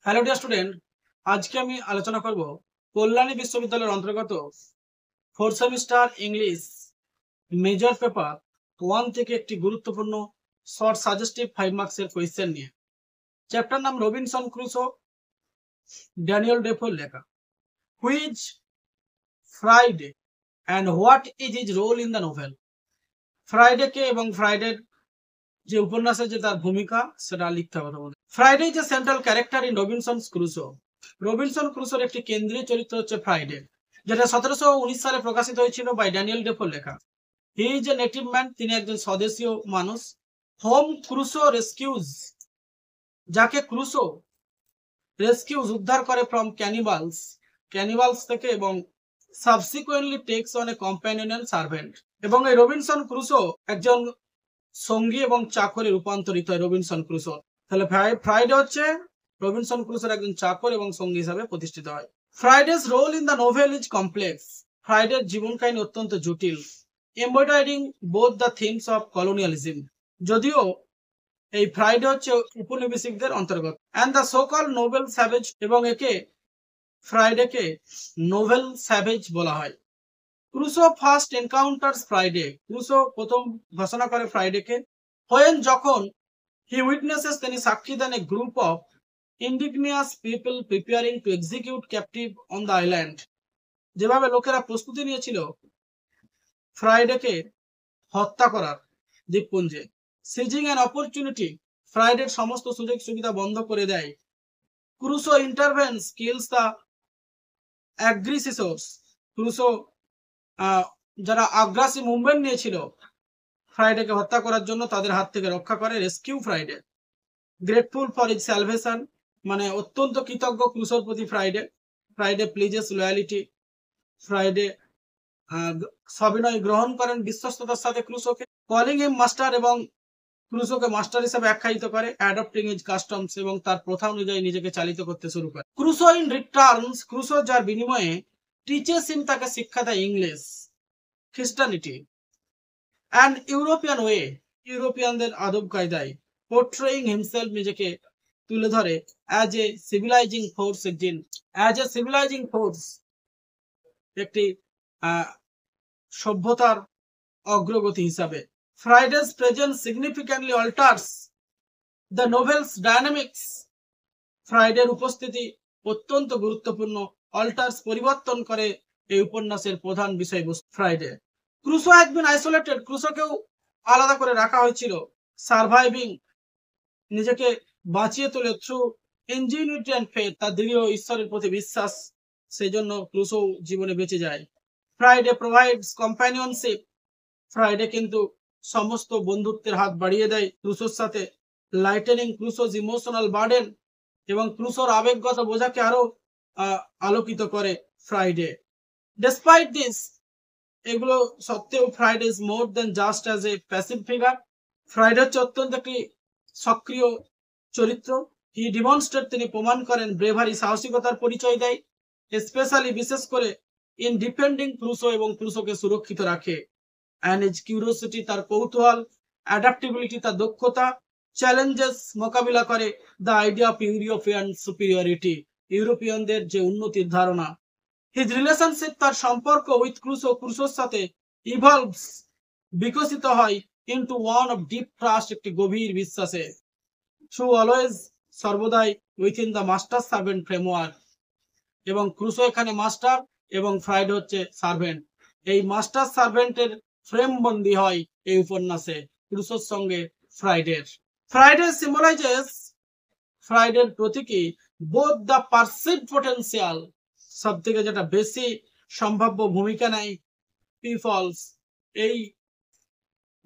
Hello dear student, আজকে আমি আলোচনা করব কল্যাণী বিশ্ববিদ্যালয়ের অন্তর্গত 4th semester English major paper 1 থেকে একটি গুরুত্বপূর্ণ শর্ট সাজেস্টিভ 5 মার্কসের কোয়েশ্চেন নিয়ে। চ্যাপ্টার নাম রবিনসন ক্রুসো, ড্যানিয়েল ডেফোর লেখা। Which Friday and what is his role in the novel. ফ্রাইডেকে এবং ফ্রাইডের যে উপন্যাসে যে তার ভূমিকা সেটা লিখতে হবে তোমাদের। Friday is a central character in Robinson Crusoe. Robinson ক্রুসোর একটি কেন্দ্রীয় চরিত্র হচ্ছে ফ্রাইডে, যেটা 1719 সালে প্রকাশিত হয়েছিল বাই ড্যানিয়েল ডেফোর লেখা। He is a native man, তিনি একজন স্বদেশীয় মানুষ। হোম ক্রুসো রেস্কিউজ, যাকে ক্রুসো রেস্কিউজ উদ্ধার করে ফ্রম ক্যানিবালস থেকে, এবং subsequently takes on a companion and servant. এবং এই রবিনসন ক্রুসো একজন সঙ্গী এবং চাকরে রূপান্তরিত হয় রবিনসন ক্রুসো। তাহলে ফ্রাইডে হচ্ছে রবিনসন ক্রুসোর একজন চাকর এবং সঙ্গী হিসাবে প্রতিষ্ঠিত হয়। Friday's role in the novel is complex. ফ্রাইডের জীবন কাহিনী অত্যন্ত জটিল, embroidering both the themes of colonialism. যদিও এই ফ্রাইডে হচ্ছে উপনিবেশিকদের অন্তর্গত, and the so called noble savage, এবং একে ফ্রাইডেকে নোভেল স্যাভেজ বলা হয়। Crusoe first encounters Friday. ক্রুসো প্রথম ঘোষণা করে ফ্রাইডেকে হোয়েন, যখন হি উইটনেসেস, তিনি সাক্ষী দেন a group of indigenous people preparing to execute captive on the island. যেভাবে লোকেরা প্রস্তুতি নিয়েছিল ফ্রাইডেকে হত্যা করার দ্বীপপুঞ্জে। সিজিং অ্যান অপরচুনিটি, ফ্রাইডের সমস্ত সুযোগ সুবিধা বন্ধ করে দেয়। Crusoe intervenes kills the aggressors. Crusoe যারা আগ্রাসী মুভমেন্ট নিয়েছিল ফ্রাইডেকে হত্যা করার জন্য, তাদের হাত থেকে রক্ষা করে। Rescue Friday. Grateful for his salvation, মানে অত্যন্ত কৃতজ্ঞ ক্রুসোর প্রতি Friday. Friday pledges loyalty. Friday সবিনয় গ্রহণ করেন বিশ্বস্ততার সাথে ক্রুসোকে। কলিং হিম মাস্টার, এবং ক্রুসোকে মাস্টার হিসেবে আখ্যায়িত করে। অ্যাডপ্টিং হিজ কাস্টমস, এবং তার প্রথা অনুযায়ী নিজেকে চালিত করতে শুরু করে। ক্রুসো ইন রিটার্নস, ক্রুসো যার বিনিময়ে টিচেস হিম, তাকে শিক্ষা দেয় English, Christianity, and European way, ইউরোপিয়ানদের আদব কায়দায়। পোর্ট্রেইং হিমসেলফ, নিজেকে তুলে ধরে অ্যাজ এ সিভিলাইজিং ফোর্স, একটি সভ্যতার অগ্রগতি হিসাবে। Friday's presence significantly alters the novel's dynamics. ফ্রাইডের উপস্থিতি অত্যন্ত গুরুত্বপূর্ণ, অল্টার্স পরিবর্তন করে এই উপন্যাসের প্রধান বিষয়বস্তু। Friday Crusoe has been isolated, ক্রুসোকেও আলাদা করে রাখা হয়েছিল। সার্ভাইভিং, নিজেকে বাঁচিয়ে তোলে থ্রু ইনজিনিউটি অ্যান্ড ফেথ, তার দৃঢ় ঈশ্বরের প্রতি বিশ্বাস, সেই জন্য ক্রুসো জীবনে বেঁচে যায়। ফ্রাইডে প্রোভাইডস কম্প্যানিয়নশিপ, ফ্রাইডে কিন্তু সমস্ত বন্ধুত্বের হাত বাড়িয়ে দেয় ক্রুসোর সাথে। লাইটেনিং ক্রুসোজ ইমোশনাল বার্ডেন, এবং ক্রুসোর আবেগগত বোঝাকে আরো আলোকিত করে ফ্রাইডে। ডেসপাইট দিস, এগুলো সত্ত্বেও Friday is more than just as a passive figure. Friday হচ্ছে অত্যন্ত একটি সক্রিয় চরিত্র। হি ডিমনস্ট্রেট, তিনি প্রমাণ করেন। ব্রেভারি, সাহসিকতার পরিচয় দেয়। স্পেশালি, বিশেষ করে ইন ডিফেন্ডিং ক্রুসো, এবং ক্রুসোকে সুরক্ষিত রাখে। অ্যান্ড হিজ কিউরিওসিটি, তার কৌতূহল। অ্যাডাপ্টিবিলিটি, তার দক্ষতা। চ্যালেঞ্জেস, মোকাবিলা করে। The idea of European superiority, ইউরোপিয়ানদের যে উন্নতির ধারণা। হিজ রিলেশনশিপ, তার সম্পর্ক উইথ ক্রুসো, ক্রুসোর সাথে ইভলভস, বিকশিত হয় into one of deep trust, একটি গভীর বিশ্বাসে। থ্রু অলওয়েজ, সর্বদাই, within the master servant framework, এবং ক্রুসো এখানে মাস্টার এবং ফ্রাইডে হচ্ছে সার্ভেন্ট। এই মাস্টার সার্ভেন্টের ফ্রেম বন্দী হয় এই উপন্যাসে ক্রুসোর সঙ্গে ফ্রাইডের। ফ্রাইডে সিম্বলাইজেস, ফ্রাইডের প্রতীকী বোথ দ্য পারসিভড পোটেনশিয়াল, সব থেকে যেটা বেশি সম্ভাব্য ভূমিকা নেয় পিপলস, এই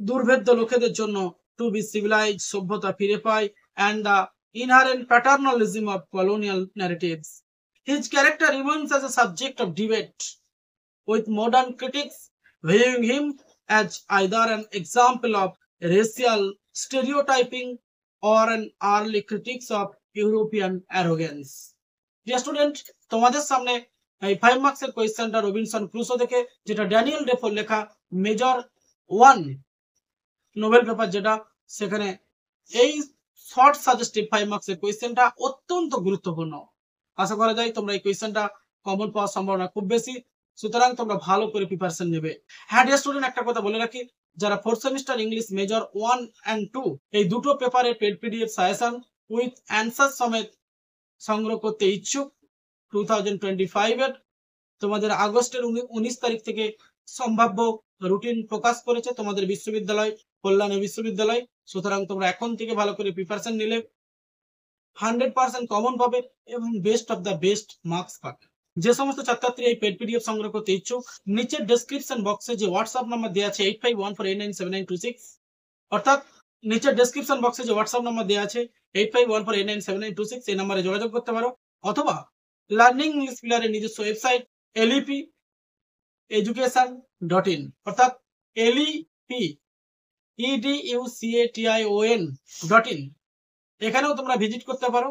দুর্ভেদ্য লোকেদের জন্য, টু বি সিভিলাইজ, সভ্যতা ফিরে পায়, and the inherent paternalism of colonial narratives. His character remains as a subject of debate, with modern critics viewing him as either an example of racial stereotyping or an early critics of European arrogance. Dear student, তোমাদের সামনে এই 5 মার্কসের কোয়েশ্চেনটা Robinson Crusoe থেকে, যেটা Daniel ডেফোর লেখা major 1 Nobel paper, যেটা সেখানে এই শর্ট সাজেস্টিভ 5 মার্কসের কোয়েশ্চেনটা অত্যন্ত গুরুত্বপূর্ণ। আশা করা যায় তোমরা এই কোয়েশ্চেনটা কমন পাওয়ার সম্ভাবনা খুব বেশি, সুতরাং তোমরা ভালো করে প্রিপারেশন নেবে। হ্যাঁ ডিয়ার স্টুডেন্ট, একটা কথা বলে রাখি, যারা 4th semester English major 1 and 2 এই দুটো পেপারের paid PDF suggestion with answer সমেত সংগ্রহ করতে ইচ্ছুক, 2025 এর তোমাদের আগস্টের 19 তারিখ থেকে সম্ভাব্য রুটিন প্রকাশ করেছে তোমাদের বিশ্ববিদ্যালয়, কল্যাণ বিশ্ববিদ্যালয়। সুতরাং তোমরা এখন থেকে ভালো করে প্রিপারেশন নিলে 100% কমন পাবে এবং best of the best marks পাবে। যে সমস্ত ছাত্রছাত্রী এই পেড পিডিএফ সংগ্রহ করতে ইচ্ছুক, নিচের ডেসক্রিপশন বক্সে যে হোয়াটসঅ্যাপ নাম্বার দেওয়া আছে 8514897926, অর্থাৎ নিচের ডেসক্রিপশন বক্সে যে হোয়াটসঅ্যাপ নাম্বার দেওয়া আছে 8514897926, এই নাম্বারে যোগাযোগ করতে পারো, অথবা লার্নিং ইংলিশ পিলারের নিজস্ব ওয়েবসাইট lepeducation.in অর্থাৎ lepeducation.in, এখানেও তোমরা ভিজিট করতে পারো।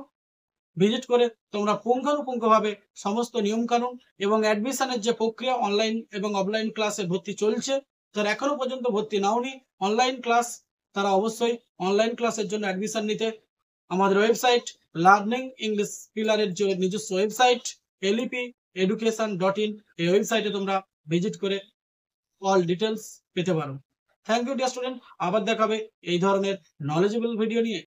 ভিজিট করে তোমরা পুঙ্খানুপুঙ্খভাবে সমস্ত নিয়মকানুন এবং অ্যাডমিশনের যে প্রক্রিয়া, অনলাইন এবং অফলাইন ক্লাসে ভর্তি চলছে, যারা এখনো পর্যন্ত ভর্তি নাওনি অনলাইন ক্লাস, তারা অবশ্যই অনলাইন ক্লাসের জন্য অ্যাডমিশন নিতে আমাদের ওয়েবসাইট লার্নিং ইংলিশ পিলারের যে নিজস্ব ওয়েবসাইট lepeducation.in, এই ওয়েবসাইটে তোমরা ভিজিট করে অল ডিটেলস পেতে পারো। থ্যাংক ইউ ডিয়ার স্টুডেন্ট, আবার দেখাবে এই ধরনের নলেজেবল ভিডিও নিয়ে।